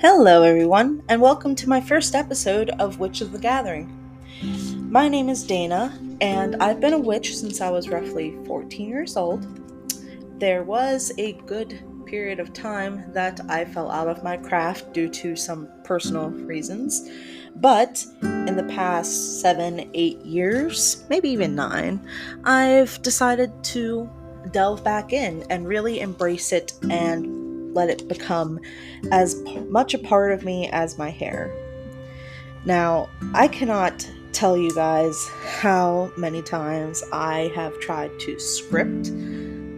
Hello, everyone, and welcome to my first episode of Witch of the Gathering. My name is Dana, and I've been a witch since I was roughly 14 years old. There was a good period of time that I fell out of my craft due to some personal reasons, but in the past 7-8 years, maybe even 9, I've decided to delve back in and really embrace it and let it become as much a part of me as my hair. Now, I cannot tell you guys how many times I have tried to script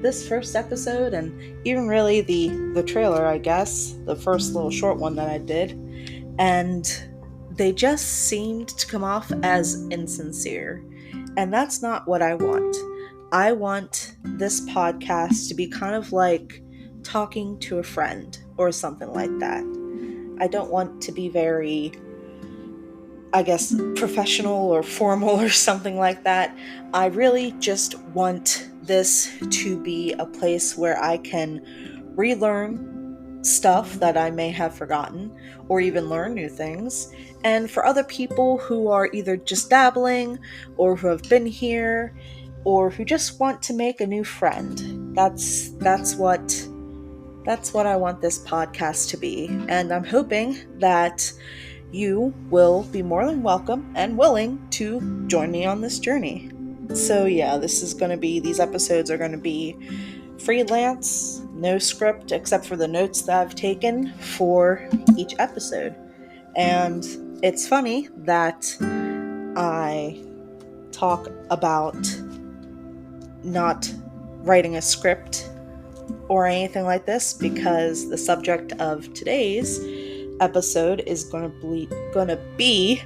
this first episode, and even really the trailer, I guess, the first little short one that I did, and they just seemed to come off as insincere, and that's not what I want. I want this podcast to be kind of like talking to a friend or something like that. I don't want to be very, I guess, professional or formal or something like that. I really just want this to be a place where I can relearn stuff that I may have forgotten or even learn new things. And for other people who are either just dabbling or who have been here or who just want to make a new friend. That's what I want this podcast to be. And I'm hoping that you will be more than welcome and willing to join me on this journey. So yeah, these episodes are going to be freelance, no script except for the notes that I've taken for each episode. And it's funny that I talk about not writing a script or anything like this, because the subject of today's episode is going to be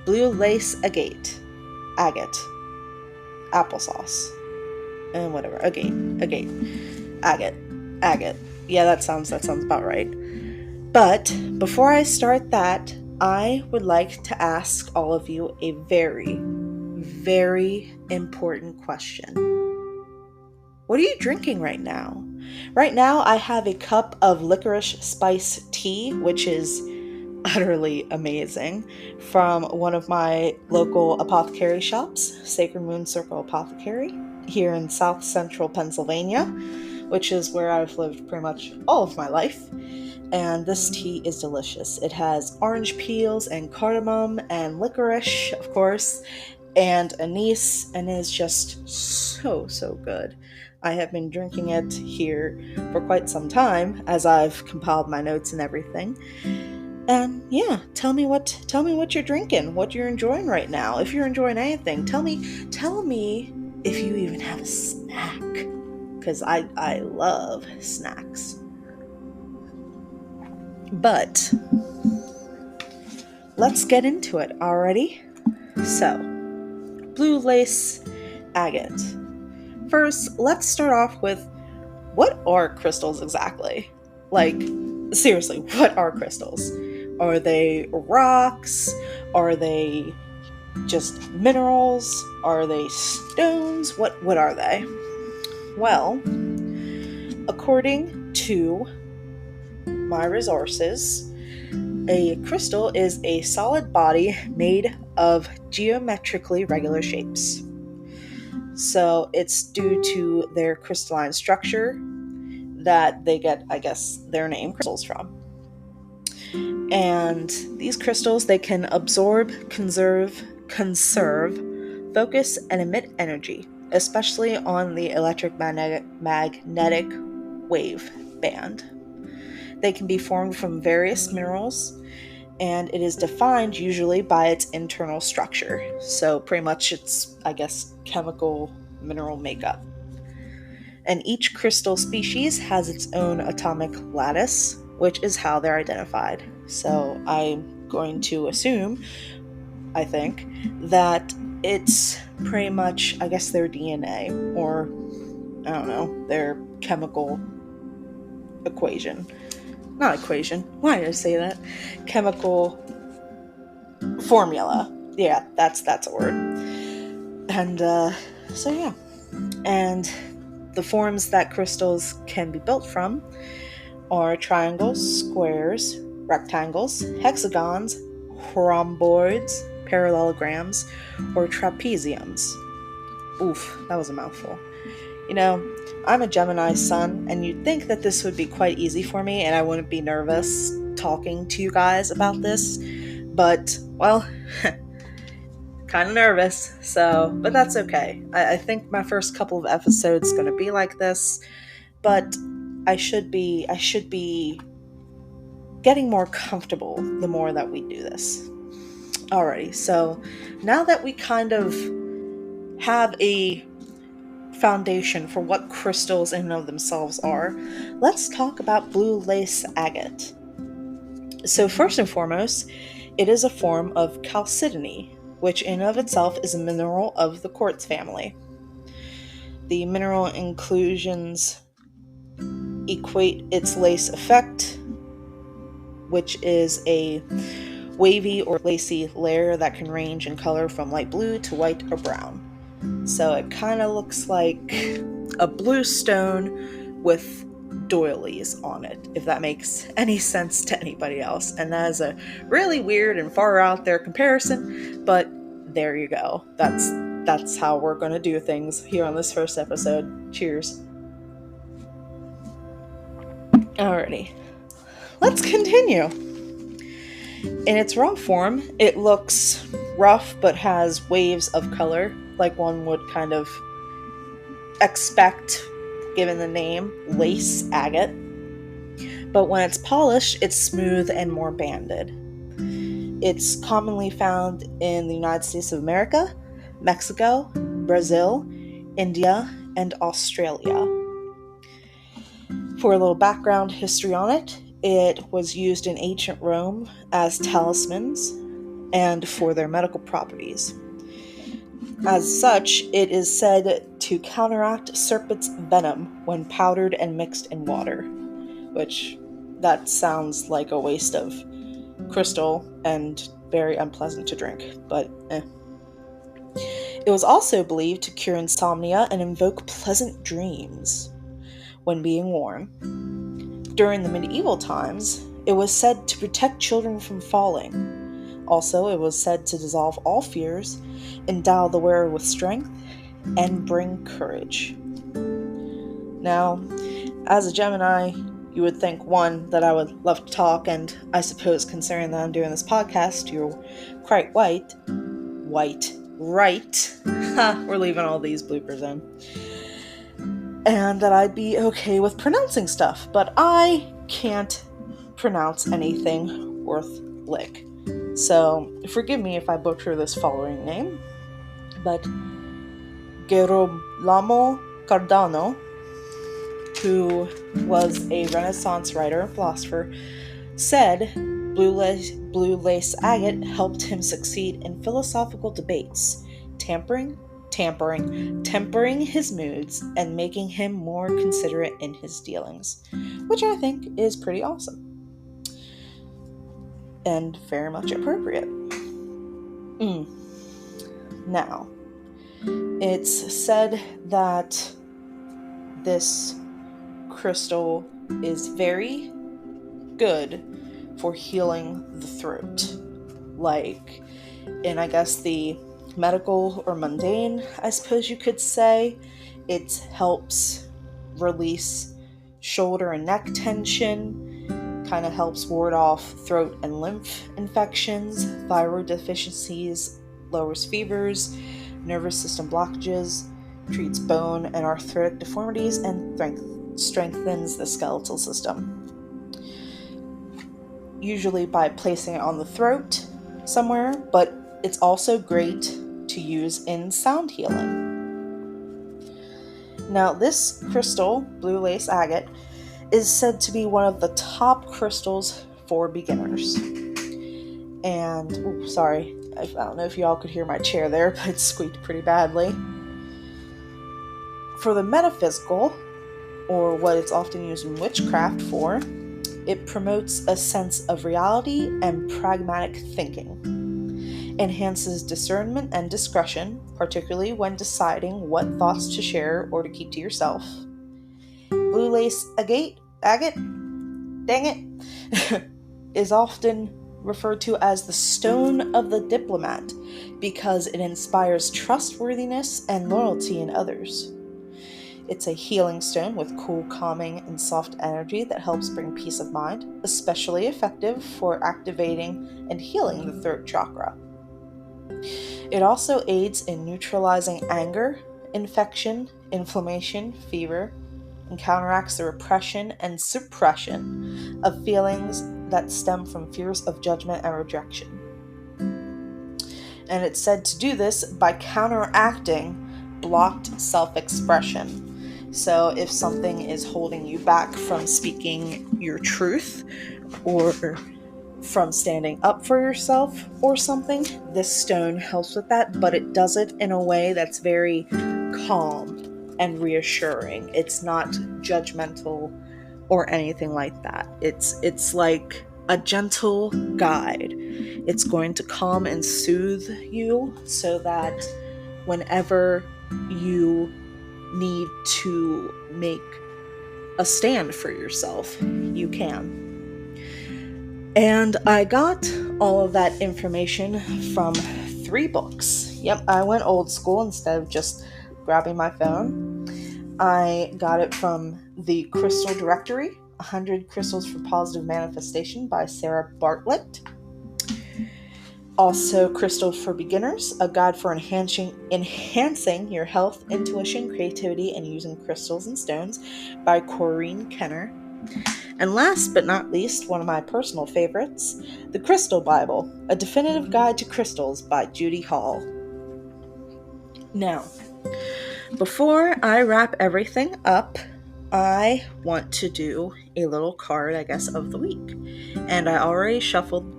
blue lace agate, applesauce, and whatever, agate, agate. Yeah, that sounds about right. But before I start that, I would like to ask all of you a very, very important question. What are you drinking right now? Right now, I have a cup of licorice spice tea, which is utterly amazing, from one of my local apothecary shops, Sacred Moon Circle Apothecary, here in South Central Pennsylvania, which is where I've lived pretty much all of my life. And this tea is delicious. It has orange peels and cardamom and licorice, of course, and anise, and is just so good. I have been drinking it here for quite some time as I've compiled my notes and everything. And yeah, tell me what you're drinking, what you're enjoying right now. If you're enjoying anything, tell me if you even have a snack, because I love snacks. But let's get into it already. So, blue lace agate. First, let's start off with, what are crystals exactly? Like, seriously, what are crystals? Are they rocks? Are they just minerals? Are they stones? What are they? Well, according to my resources, a crystal is a solid body made of geometrically regular shapes. So it's due to their crystalline structure that they get, I guess, their name crystals from. And these crystals, they can absorb, conserve, focus, and emit energy, especially on the electromagnetic wave band. They can be formed from various minerals, and it is defined usually by its internal structure. So pretty much it's, I guess, chemical mineral makeup. And each crystal species has its own atomic lattice, which is how they're identified. So I'm going to assume, I think, that it's pretty much, I guess, their DNA, or, I don't know, their chemical equation. Not equation. Why did I say that? Chemical formula. Yeah, that's a word. And, so yeah. And the forms that crystals can be built from are triangles, squares, rectangles, hexagons, rhomboids, parallelograms, or trapeziums. Oof, that was a mouthful. You know, I'm a Gemini sun, and you'd think that this would be quite easy for me and I wouldn't be nervous talking to you guys about this, but, well, kind of nervous, but that's okay. I think my first couple of episodes going to be like this, but I should be getting more comfortable the more that we do this. Alrighty, so now that we kind of have a foundation for what crystals in and of themselves are, let's talk about blue lace agate. So first and foremost, it is a form of chalcedony, which in and of itself is a mineral of the quartz family. The mineral inclusions equate its lace effect, which is a wavy or lacy layer that can range in color from light blue to white or brown. So it kind of looks like a blue stone with doilies on it, if that makes any sense to anybody else. And that is a really weird and far out there comparison, but there you go. That's how we're going to do things here on this first episode. Cheers. Alrighty, let's continue. In its raw form, it looks rough but has waves of color, like one would kind of expect given the name lace agate. But when it's polished, it's smooth and more banded. It's commonly found in the United States of America, Mexico, Brazil, India, and Australia. For a little background history on it, it was used in ancient Rome as talismans and for their medical properties. As such, it is said to counteract serpent's venom when powdered and mixed in water, which that sounds like a waste of crystal and very unpleasant to drink, but It was also believed to cure insomnia and invoke pleasant dreams when being worn. During the medieval times, it was said to protect children from falling. Also, it was said to dissolve all fears, endow the wearer with strength, and bring courage. Now, as a Gemini, you would think, one, that I would love to talk, and I suppose considering that I'm doing this podcast, you're quite right. We're leaving all these bloopers in. And that I'd be okay with pronouncing stuff, but I can't pronounce anything worth lick. So, forgive me if I butcher this following name, but Girolamo Cardano, who was a Renaissance writer and philosopher, said blue lace agate helped him succeed in philosophical debates, tempering his moods and making him more considerate in his dealings, which I think is pretty awesome and very much appropriate. Now, it's said that this crystal is very good for healing the throat, like in, I guess, the medical or mundane, I suppose you could say. It helps release shoulder and neck tension, kind of helps ward off throat and lymph infections, thyroid deficiencies, lowers fevers, nervous system blockages, treats bone and arthritic deformities, and strengthens the skeletal system. Usually by placing it on the throat somewhere, but it's also great to use in sound healing. Now, this crystal, blue lace agate, is said to be one of the top crystals for beginners. And, sorry, I don't know if y'all could hear my chair there, but it squeaked pretty badly. For the metaphysical, or what it's often used in witchcraft for, it promotes a sense of reality and pragmatic thinking, enhances discernment and discretion, particularly when deciding what thoughts to share or to keep to yourself. Blue lace agate, dang it, is often referred to as the stone of the diplomat because it inspires trustworthiness and loyalty in others. It's a healing stone with cool, calming, and soft energy that helps bring peace of mind, especially effective for activating and healing the throat chakra. It also aids in neutralizing anger, infection, inflammation, fever, and counteracts the repression and suppression of feelings that stem from fears of judgment and rejection. And it's said to do this by counteracting blocked self-expression. So if something is holding you back from speaking your truth or from standing up for yourself or something, this stone helps with that, but it does it in a way that's very calm and reassuring. It's not judgmental or anything like that. It's like a gentle guide. It's going to calm and soothe you so that whenever you need to make a stand for yourself, you can. And I got all of that information from 3 books. Yep, I went old school instead of just grabbing my phone. I got it from the Crystal Directory, 100 Crystals for Positive Manifestation by Sarah Bartlett. Also, Crystals for Beginners, a guide for enhancing your health, intuition, creativity, and using crystals and stones by Corrine Kenner. And last but not least, one of my personal favorites, The Crystal Bible, a definitive guide to crystals by Judy Hall. Now, before I wrap everything up, I want to do a little card, I guess, of the week. And I already shuffled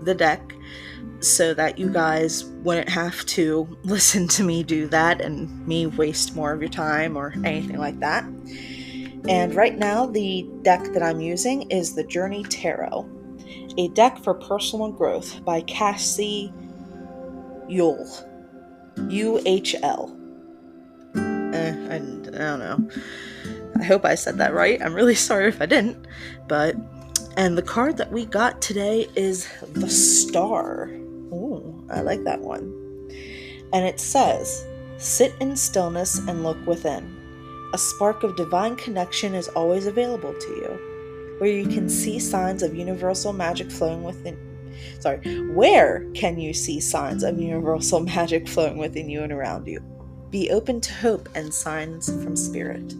the deck so that you guys wouldn't have to listen to me do that and me waste more of your time or anything like that. And right now, the deck that I'm using is the Journey Tarot, a deck for personal growth by Cassie Uhl. UHL. I don't know. I hope I said that right. I'm really sorry if I didn't. And the card that we got today is the Star. Ooh, I like that one. And it says, sit in stillness and look within. A spark of divine connection is always available to you, where you can see signs of universal magic flowing within. Where can you see signs of universal magic flowing within you and around you? Be open to hope and signs from spirit.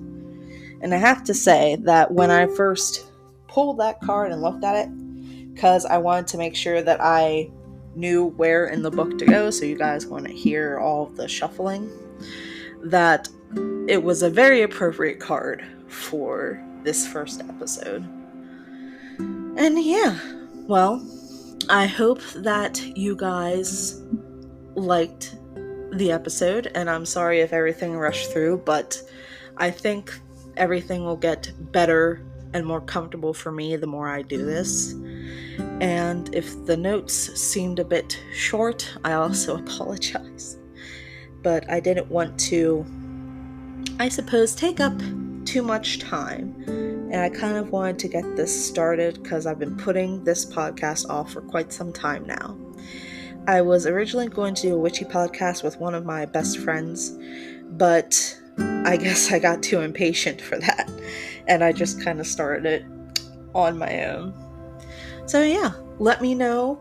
And I have to say that when I first pulled that card and looked at it, because I wanted to make sure that I knew where in the book to go, so you guys want to hear all of the shuffling, that it was a very appropriate card for this first episode. And yeah, well, I hope that you guys liked the episode, and I'm sorry if everything rushed through, but I think everything will get better and more comfortable for me the more I do this. And if the notes seemed a bit short, I also apologize. But I didn't want to, I suppose, take up too much time. And I kind of wanted to get this started because I've been putting this podcast off for quite some time now. I was originally going to do a witchy podcast with one of my best friends, but I guess I got too impatient for that, and I just kind of started it on my own. So yeah,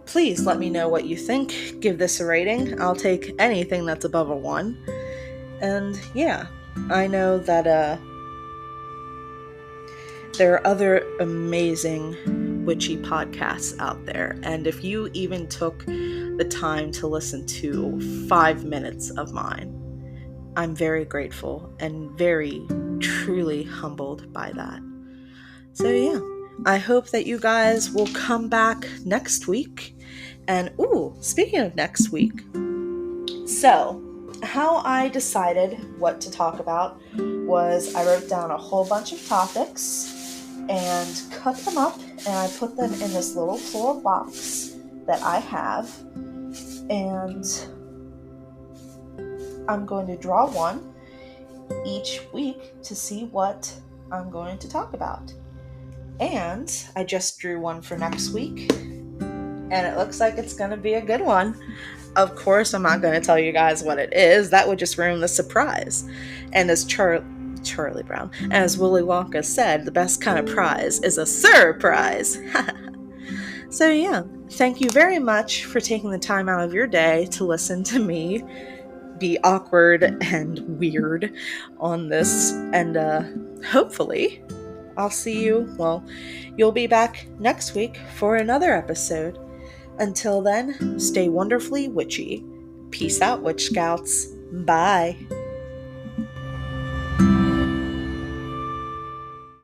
please let me know what you think. Give this a rating. I'll take anything that's above a 1. And yeah, I know that there are other amazing witchy podcasts out there, and if you even took the time to listen to 5 minutes of mine, I'm very grateful and very truly humbled by that. So yeah, I hope that you guys will come back next week. And speaking of next week, so how I decided what to talk about was I wrote down a whole bunch of topics and cut them up, and I put them in this little floral box that I have, and I'm going to draw one each week to see what I'm going to talk about. And I just drew one for next week, and it looks like it's going to be a good one. Of course, I'm not going to tell you guys what it is. That would just ruin the surprise. And as Charlie Brown, as Willy Wonka said, the best kind of prize is a surprise. So yeah, thank you very much for taking the time out of your day to listen to me be awkward and weird on this. And hopefully I'll see you, you'll be back next week for another episode. Until then, stay wonderfully witchy. Peace out, Witch Scouts. Bye.